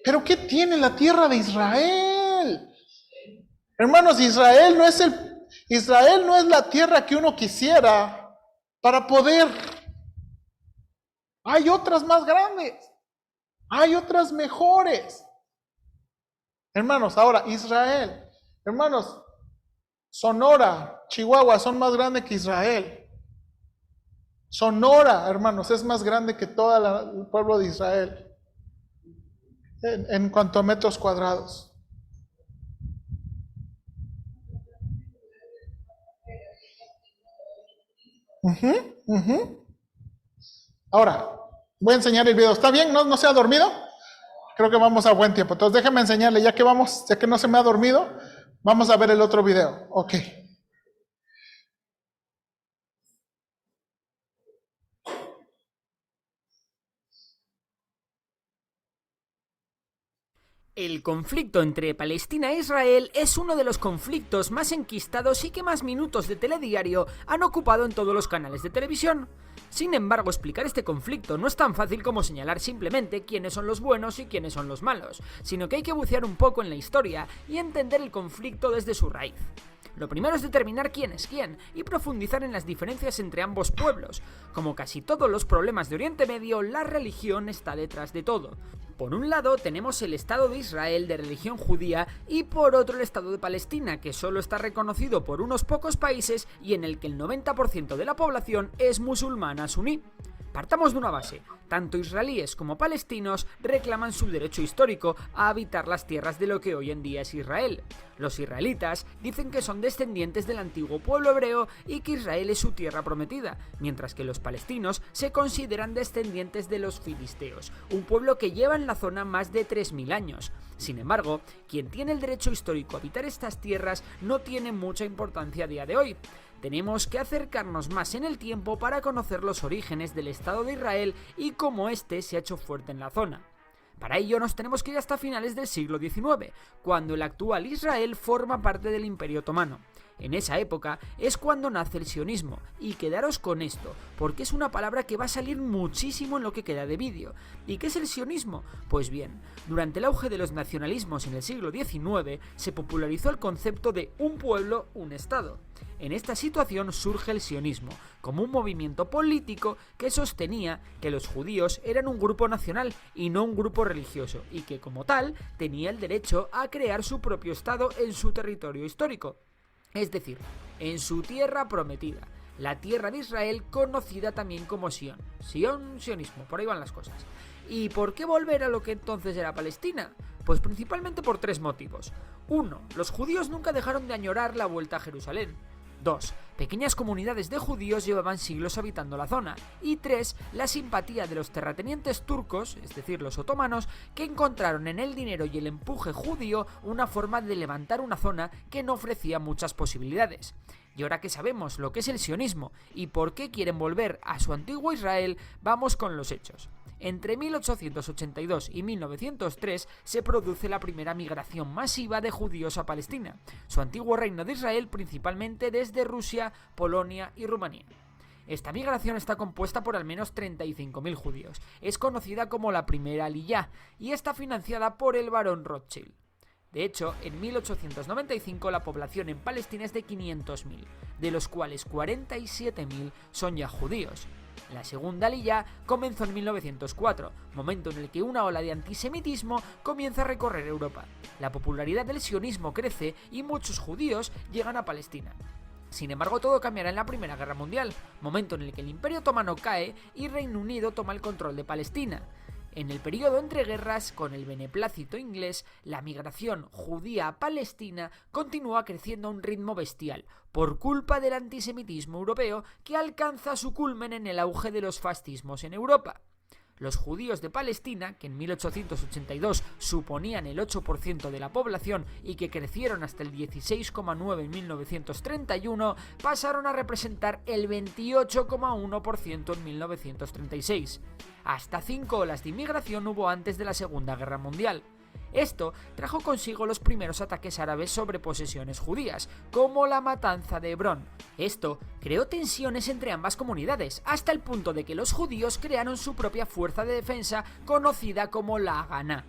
Speaker 1: Pero ¿qué tiene la tierra de Israel? Hermanos, Israel no es la tierra que uno quisiera para poder. Hay otras más grandes. Hay otras mejores. Hermanos, ahora Israel. Hermanos, Sonora, Chihuahua son más grandes que Israel. Sonora, hermanos, es más grande que todo el pueblo de Israel en cuanto a metros cuadrados. Ahora, voy a enseñar el video. ¿Está bien? ¿No se ha dormido? Creo que vamos a buen tiempo. Entonces déjenme enseñarle, ya que no se me ha dormido, vamos a ver el otro video. Ok.
Speaker 4: El conflicto entre Palestina e Israel es uno de los conflictos más enquistados y que más minutos de telediario han ocupado en todos los canales de televisión. Sin embargo, explicar este conflicto no es tan fácil como señalar simplemente quiénes son los buenos y quiénes son los malos, sino que hay que bucear un poco en la historia y entender el conflicto desde su raíz. Lo primero es determinar quién es quién y profundizar en las diferencias entre ambos pueblos. Como casi todos los problemas de Oriente Medio, la religión está detrás de todo. Por un lado tenemos el Estado de Israel de religión judía y por otro el Estado de Palestina, que solo está reconocido por unos pocos países y en el que el 90% de la población es musulmana suní. Partamos de una base, tanto israelíes como palestinos reclaman su derecho histórico a habitar las tierras de lo que hoy en día es Israel. Los israelitas dicen que son descendientes del antiguo pueblo hebreo y que Israel es su tierra prometida, mientras que los palestinos se consideran descendientes de los filisteos, un pueblo que lleva en la zona más de 3000 años. Sin embargo, quien tiene el derecho histórico a habitar estas tierras no tiene mucha importancia a día de hoy. Tenemos que acercarnos más en el tiempo para conocer los orígenes del Estado de Israel y cómo éste se ha hecho fuerte en la zona. Para ello nos tenemos que ir hasta finales del siglo XIX, cuando el actual Israel forma parte del Imperio Otomano. En esa época es cuando nace el sionismo, y quedaros con esto, porque es una palabra que va a salir muchísimo en lo que queda de vídeo. ¿Y qué es el sionismo? Pues bien, durante el auge de los nacionalismos en el siglo XIX se popularizó el concepto de un pueblo, un Estado. En esta situación surge el sionismo, como un movimiento político que sostenía que los judíos eran un grupo nacional y no un grupo religioso, y que como tal tenía el derecho a crear su propio Estado en su territorio histórico. Es decir, en su tierra prometida, la tierra de Israel conocida también como Sion. Sionismo, por ahí van las cosas. ¿Y por qué volver a lo que entonces era Palestina? Pues principalmente por tres motivos. 1. Los judíos nunca dejaron de añorar la vuelta a Jerusalén. 2. Pequeñas comunidades de judíos llevaban siglos habitando la zona. Y 3. La simpatía de los terratenientes turcos, es decir, los otomanos, que encontraron en el dinero y el empuje judío una forma de levantar una zona que no ofrecía muchas posibilidades. Y ahora que sabemos lo que es el sionismo y por qué quieren volver a su antiguo Israel, vamos con los hechos. Entre 1882 y 1903 se produce la primera migración masiva de judíos a Palestina, su antiguo reino de Israel, principalmente desde Rusia, Polonia y Rumanía. Esta migración está compuesta por al menos 35.000 judíos. Es conocida como la primera Aliyá y está financiada por el barón Rothschild. De hecho, en 1895 la población en Palestina es de 500.000, de los cuales 47.000 son ya judíos. La segunda Aliyá comenzó en 1904, momento en el que una ola de antisemitismo comienza a recorrer Europa. La popularidad del sionismo crece y muchos judíos llegan a Palestina. Sin embargo, todo cambiará en la Primera Guerra Mundial, momento en el que el Imperio Otomano cae y Reino Unido toma el control de Palestina. En el periodo entre guerras, con el beneplácito inglés, la migración judía a Palestina continúa creciendo a un ritmo bestial, por culpa del antisemitismo europeo que alcanza su culmen en el auge de los fascismos en Europa. Los judíos de Palestina, que en 1882 suponían el 8% de la población y que crecieron hasta el 16,9% en 1931, pasaron a representar el 28,1% en 1936. Hasta 5 olas de inmigración hubo antes de la Segunda Guerra Mundial. Esto trajo consigo los primeros ataques árabes sobre posesiones judías, como la matanza de Hebrón. Esto creó tensiones entre ambas comunidades, hasta el punto de que los judíos crearon su propia fuerza de defensa conocida como la Haganá.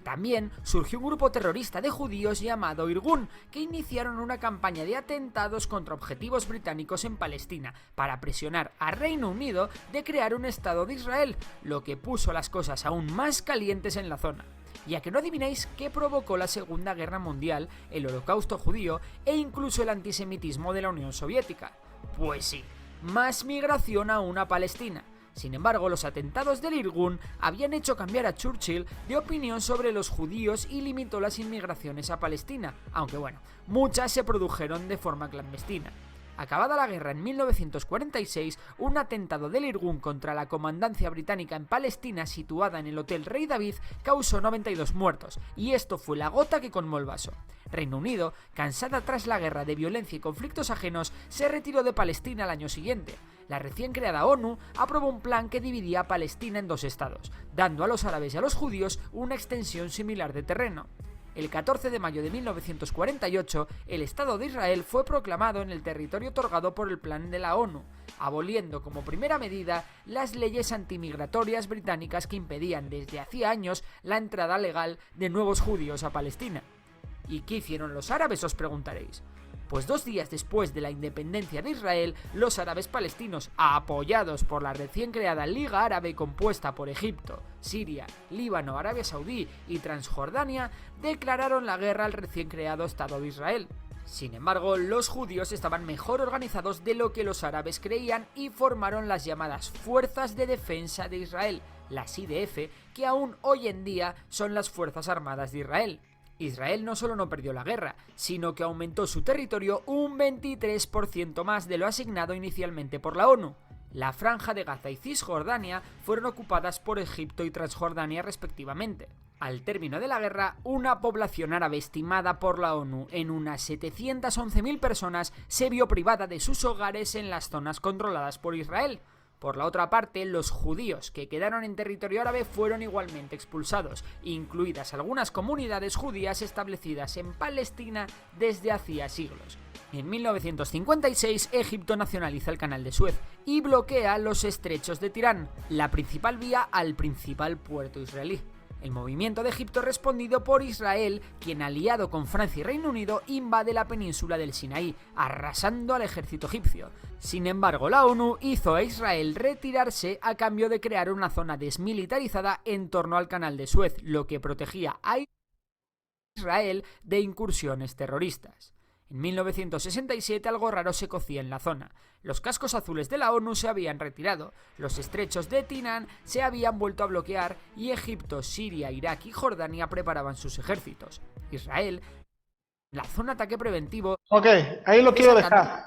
Speaker 4: También surgió un grupo terrorista de judíos llamado Irgun, que iniciaron una campaña de atentados contra objetivos británicos en Palestina para presionar a Reino Unido de crear un Estado de Israel, lo que puso las cosas aún más calientes en la zona. Ya que no adivináis qué provocó la Segunda Guerra Mundial, el Holocausto judío e incluso el antisemitismo de la Unión Soviética. Pues sí, más migración aún a Palestina. Sin embargo, los atentados del Irgun habían hecho cambiar a Churchill de opinión sobre los judíos y limitó las inmigraciones a Palestina, aunque bueno, muchas se produjeron de forma clandestina. Acabada la guerra en 1946, un atentado del Irgun contra la comandancia británica en Palestina situada en el Hotel Rey David causó 92 muertos, y esto fue la gota que colmó el vaso. Reino Unido, cansada tras la guerra de violencia y conflictos ajenos, se retiró de Palestina al año siguiente. La recién creada ONU aprobó un plan que dividía a Palestina en 2 estados, dando a los árabes y a los judíos una extensión similar de terreno. El 14 de mayo de 1948, el Estado de Israel fue proclamado en el territorio otorgado por el plan de la ONU, aboliendo como primera medida las leyes antimigratorias británicas que impedían desde hacía años la entrada legal de nuevos judíos a Palestina. ¿Y qué hicieron los árabes?, os preguntaréis. Pues 2 días después de la independencia de Israel, los árabes palestinos, apoyados por la recién creada Liga Árabe compuesta por Egipto, Siria, Líbano, Arabia Saudí y Transjordania, declararon la guerra al recién creado Estado de Israel. Sin embargo, los judíos estaban mejor organizados de lo que los árabes creían y formaron las llamadas Fuerzas de Defensa de Israel, las IDF, que aún hoy en día son las Fuerzas Armadas de Israel. Israel no solo no perdió la guerra, sino que aumentó su territorio un 23% más de lo asignado inicialmente por la ONU. La Franja de Gaza y Cisjordania fueron ocupadas por Egipto y Transjordania respectivamente. Al término de la guerra, una población árabe estimada por la ONU en unas 711.000 personas se vio privada de sus hogares en las zonas controladas por Israel. Por la otra parte, los judíos que quedaron en territorio árabe fueron igualmente expulsados, incluidas algunas comunidades judías establecidas en Palestina desde hacía siglos. En 1956, Egipto nacionaliza el Canal de Suez y bloquea los estrechos de Tirán, la principal vía al principal puerto israelí. El movimiento de Egipto es respondido por Israel, quien aliado con Francia y Reino Unido invade la península del Sinaí, arrasando al ejército egipcio. Sin embargo, la ONU hizo a Israel retirarse a cambio de crear una zona desmilitarizada en torno al Canal de Suez, lo que protegía a Israel de incursiones terroristas. En 1967 algo raro se cocía en la zona. Los cascos azules de la ONU se habían retirado, los estrechos de Tirán se habían vuelto a bloquear y Egipto, Siria, Irak y Jordania preparaban sus ejércitos. Israel lanzó un ataque preventivo.
Speaker 1: Ok, ahí lo quiero dejar.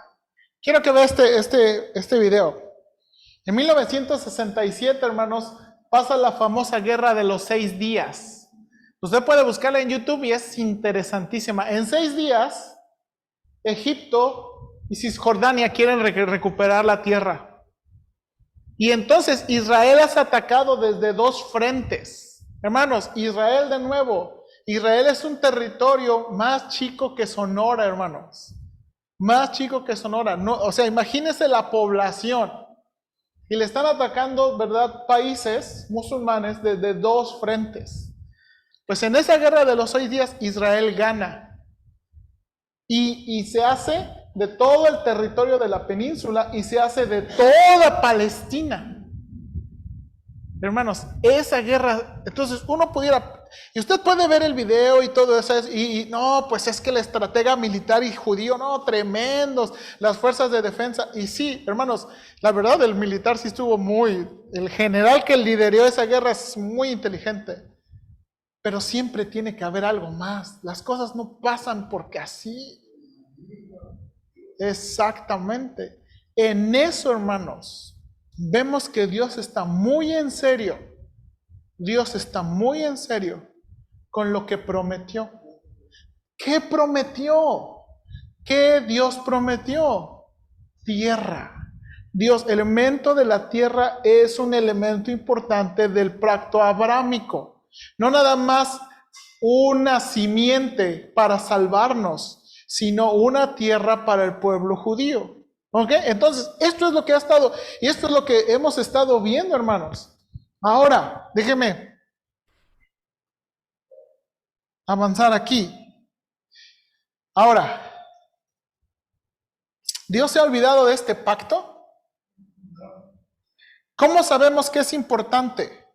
Speaker 1: Quiero que vea este video. En 1967, hermanos, pasa la famosa guerra de los 6 días. Usted puede buscarla en YouTube y es interesantísima. En 6 días... Egipto y Cisjordania quieren recuperar la tierra. Y entonces Israel es atacado desde 2 frentes. Hermanos, Israel de nuevo. Israel es un territorio más chico que Sonora, hermanos. Más chico que Sonora. No, o sea, imagínense la población. Y le están atacando, ¿verdad?, países musulmanes desde 2 frentes. Pues en esa guerra de los 6 días Israel gana. Y se hace de todo el territorio de la península y se hace de toda Palestina. Hermanos, esa guerra, entonces uno pudiera, y usted puede ver el video y todo eso, y no, pues es que el estratega militar y judío, no, tremendos, las fuerzas de defensa, y sí, hermanos, la verdad el militar sí estuvo el general que lideró esa guerra es muy inteligente, pero siempre tiene que haber algo más, las cosas no pasan porque así, exactamente, en eso, hermanos, vemos que Dios está muy en serio. Dios está muy en serio con lo que prometió. ¿Qué prometió? ¿Qué Dios prometió? Tierra. Dios, el elemento de la tierra es un elemento importante del pacto abrámico. No nada más una simiente para salvarnos, sino una tierra para el pueblo judío. ¿Ok? Entonces, esto es lo que ha estado, y esto es lo que hemos estado viendo, hermanos. Ahora, déjeme avanzar aquí. Ahora, ¿Dios se ha olvidado de este pacto? ¿Cómo sabemos que es importante?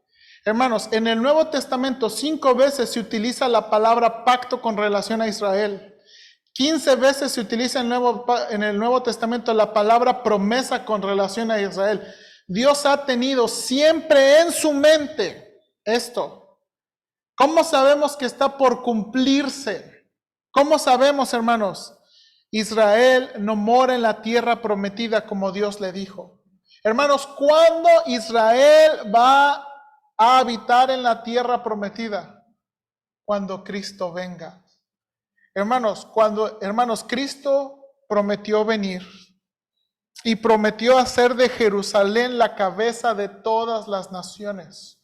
Speaker 1: Hermanos, en el Nuevo Testamento 5 veces se utiliza la palabra pacto con relación a Israel. 15 veces se utiliza en el Nuevo Testamento la palabra promesa con relación a Israel. Dios ha tenido siempre en su mente esto. ¿Cómo sabemos que está por cumplirse? ¿Cómo sabemos, hermanos? Israel no mora en la tierra prometida como Dios le dijo. Hermanos, ¿cuándo Israel va a habitar en la tierra prometida? Cuando Cristo venga. Hermanos, Cristo prometió venir y prometió hacer de Jerusalén la cabeza de todas las naciones.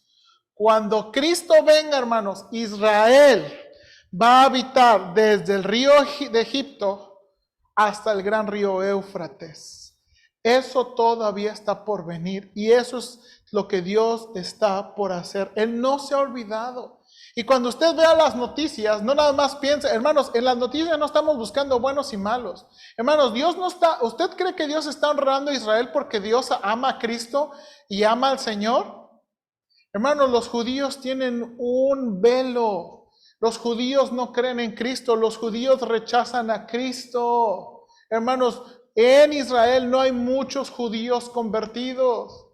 Speaker 1: Cuando Cristo venga, hermanos, Israel va a habitar desde el río de Egipto hasta el gran río Éufrates. Eso todavía está por venir y eso es lo que Dios está por hacer. Él no se ha olvidado. Y cuando usted vea las noticias, no nada más piense, hermanos, en las noticias no estamos buscando buenos y malos. Hermanos, Dios no está, ¿usted cree que Dios está honrando a Israel porque Dios ama a Cristo y ama al Señor? Hermanos, los judíos tienen un velo. Los judíos no creen en Cristo, los judíos rechazan a Cristo. Hermanos, en Israel no hay muchos judíos convertidos.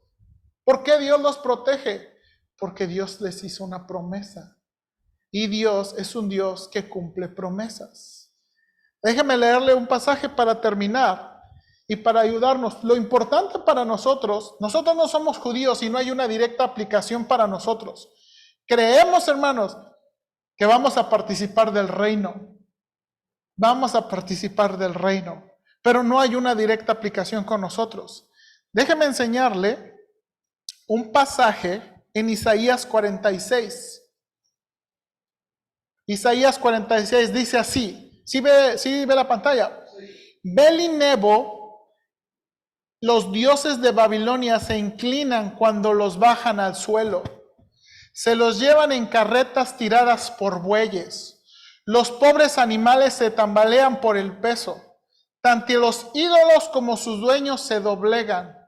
Speaker 1: ¿Por qué Dios los protege? Porque Dios les hizo una promesa. Y Dios es un Dios que cumple promesas. Déjeme leerle un pasaje para terminar y para ayudarnos. Lo importante para nosotros no somos judíos y no hay una directa aplicación para nosotros. Creemos, hermanos, que vamos a participar del reino. Vamos a participar del reino, pero no hay una directa aplicación con nosotros. Déjeme enseñarle un pasaje en Isaías 46. Isaías 46 dice así, ¿sí ve la pantalla? Bel y Nebo, los dioses de Babilonia se inclinan cuando los bajan al suelo. Se los llevan en carretas tiradas por bueyes. Los pobres animales se tambalean por el peso. Tanto los ídolos como sus dueños se doblegan.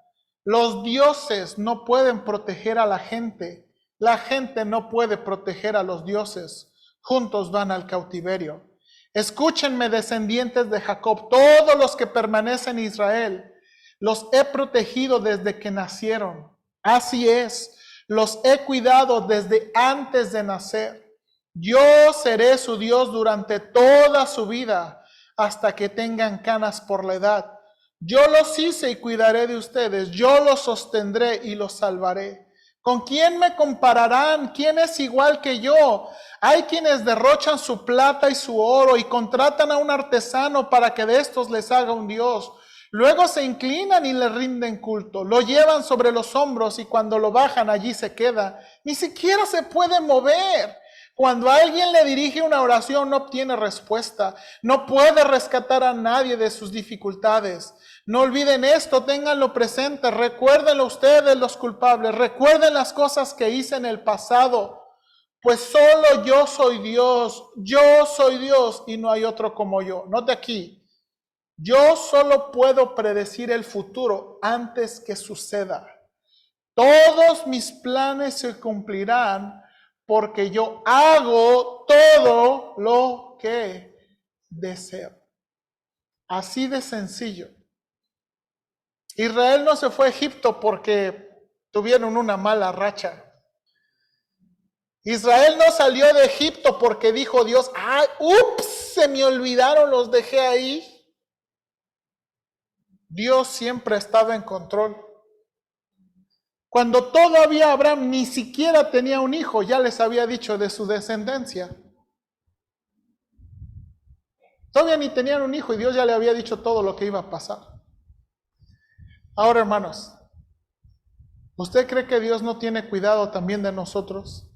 Speaker 1: Los dioses no pueden proteger a la gente. La gente no puede proteger a los dioses. Juntos van al cautiverio. Escúchenme, descendientes de Jacob, todos los que permanecen en Israel. Los he protegido desde que nacieron. Así es, los he cuidado desde antes de nacer. Yo seré su Dios durante toda su vida, hasta que tengan canas por la edad. Yo los hice y cuidaré de ustedes. Yo los sostendré y los salvaré. ¿Con quién me compararán? ¿Quién es igual que yo? Hay quienes derrochan su plata y su oro y contratan a un artesano para que de estos les haga un dios. Luego se inclinan y le rinden culto. Lo llevan sobre los hombros y cuando lo bajan allí se queda. Ni siquiera se puede mover. Cuando alguien le dirige una oración no obtiene respuesta. No puede rescatar a nadie de sus dificultades. No olviden esto, ténganlo presente. Recuérdenlo ustedes, los culpables. Recuerden las cosas que hice en el pasado. Pues solo yo soy Dios. Yo soy Dios y no hay otro como yo. Note aquí. Yo solo puedo predecir el futuro antes que suceda. Todos mis planes se cumplirán porque yo hago todo lo que deseo. Así de sencillo. Israel no se fue a Egipto porque tuvieron una mala racha. Israel no salió de Egipto porque dijo Dios, ¡ay, ups! Se me olvidaron, los dejé ahí. Dios siempre estaba en control. Cuando todavía Abraham ni siquiera tenía un hijo, ya les había dicho de su descendencia. Todavía ni tenían un hijo y Dios ya le había dicho todo lo que iba a pasar. Ahora, hermanos, ¿usted cree que Dios no tiene cuidado también de nosotros?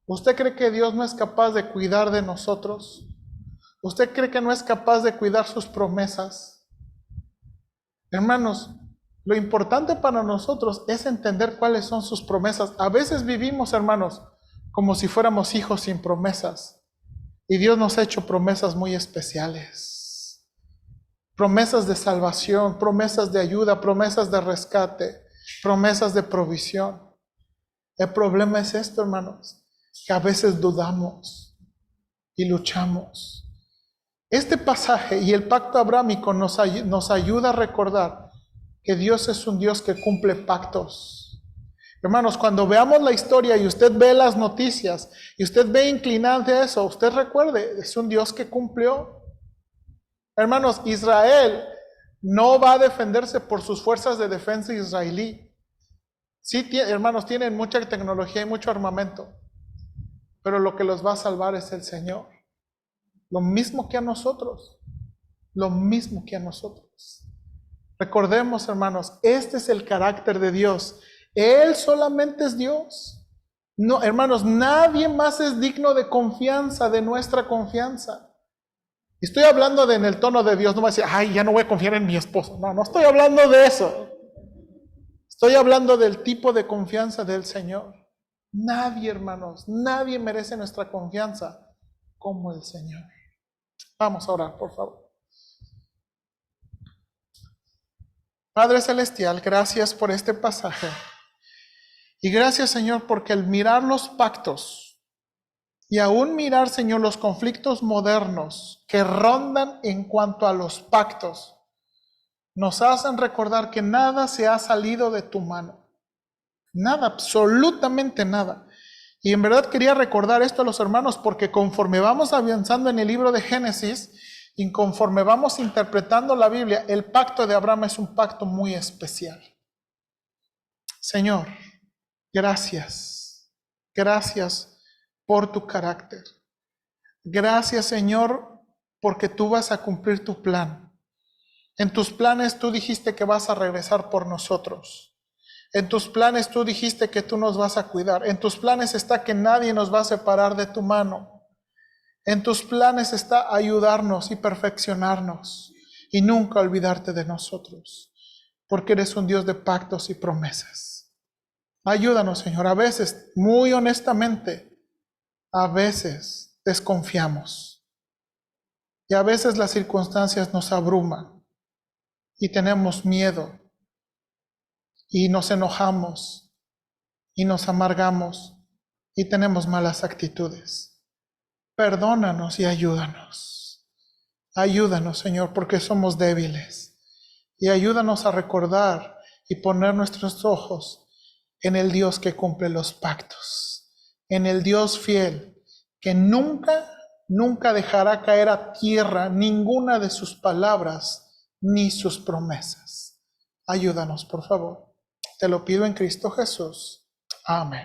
Speaker 1: ¿Usted cree que Dios no es capaz de cuidar de nosotros? ¿Usted cree que no es capaz de cuidar sus promesas? Hermanos, lo importante para nosotros es entender cuáles son sus promesas. A veces vivimos, hermanos, como si fuéramos hijos sin promesas. Y Dios nos ha hecho promesas muy especiales. Promesas de salvación, promesas de ayuda, promesas de rescate, promesas de provisión. El problema es esto, hermanos, que a veces dudamos y luchamos. Este pasaje y el pacto abrámico nos ayuda a recordar que Dios es un Dios que cumple pactos. Hermanos, cuando veamos la historia y usted ve las noticias y usted ve inclinante a eso, usted recuerde, es un Dios que cumplió. Hermanos, Israel no va a defenderse por sus fuerzas de defensa israelí. Sí, hermanos, tienen mucha tecnología y mucho armamento, pero lo que los va a salvar es el Señor. Lo mismo que a nosotros. Lo mismo que a nosotros. Recordemos, hermanos, este es el carácter de Dios. Él solamente es Dios. No, hermanos, nadie más es digno de confianza, de nuestra confianza. Estoy hablando en el tono de Dios, no va a decir, ay, ya no voy a confiar en mi esposo. No, no estoy hablando de eso. Estoy hablando del tipo de confianza del Señor. Nadie, hermanos, nadie merece nuestra confianza como el Señor. Vamos a orar, por favor. Padre Celestial, gracias por este pasaje. Y gracias, Señor, porque al mirar los pactos y aún mirar, Señor, los conflictos modernos que rondan en cuanto a los pactos, nos hacen recordar que nada se ha salido de tu mano. Nada, absolutamente nada. Y en verdad quería recordar esto a los hermanos porque conforme vamos avanzando en el libro de Génesis y conforme vamos interpretando la Biblia, el pacto de Abraham es un pacto muy especial. Señor, gracias. Gracias por tu carácter. Gracias, Señor, porque tú vas a cumplir tu plan. En tus planes tú dijiste que vas a regresar por nosotros. En tus planes tú dijiste que tú nos vas a cuidar. En tus planes está que nadie nos va a separar de tu mano. En tus planes está ayudarnos y perfeccionarnos y nunca olvidarte de nosotros, porque eres un Dios de pactos y promesas. Ayúdanos, Señor. A veces, muy honestamente, a veces desconfiamos y a veces las circunstancias nos abruman y tenemos miedo y nos enojamos y nos amargamos y tenemos malas actitudes. Perdónanos y ayúdanos. Ayúdanos, Señor, porque somos débiles. Y ayúdanos a recordar y poner nuestros ojos en el Dios que cumple los pactos. En el Dios fiel que nunca, nunca dejará caer a tierra ninguna de sus palabras ni sus promesas. Ayúdanos, por favor. Te lo pido en Cristo Jesús. Amén.